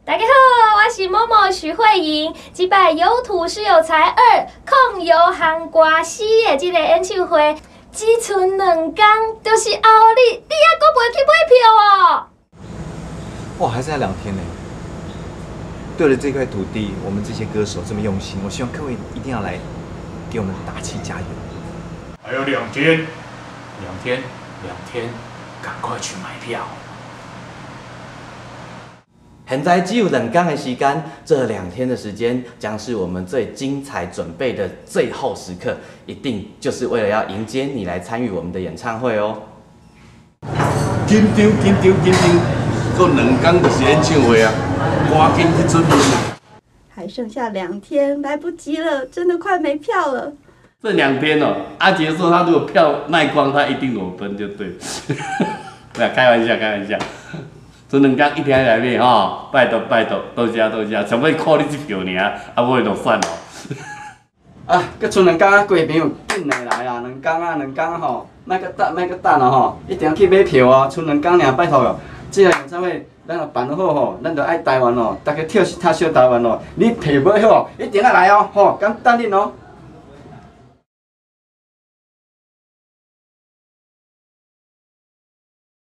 大家好，我是某某徐慧莹。即摆有土是有才2控油韩歌4的这个演唱会，只剩2天，就是后日，你还阁袂去买票哦？哇，还剩下2天呢。对了这块土地，我们这些歌手这么用心，我希望各位一定要来给我们打气加油。还有2天，2天，2天，赶快去买票。 现在只有2天的时间，这2天的时间将是我们最精彩准备的最后时刻，一定就是为了要迎接你来参与我们的演唱会哦。紧张，过2天就是演唱会啊，赶紧去准备。还剩下2天，来不及了，真的快没票了。这2天哦，阿杰说他如果票卖光，他一定裸奔就对了。不要开玩笑。 剩2天一定要来买吼，拜托，多谢，想要靠你这票尔，啊，无就算咯。啊，搁剩2天啊，各位朋友紧来来啊，2天吼，莫搁等啊吼，一定要去买票哦，剩2天尔，拜托哦。这个演唱会咱若办好吼，咱就爱台湾哦，大家跳小台湾哦，你票买好，一定要来哦，吼，等恁哦。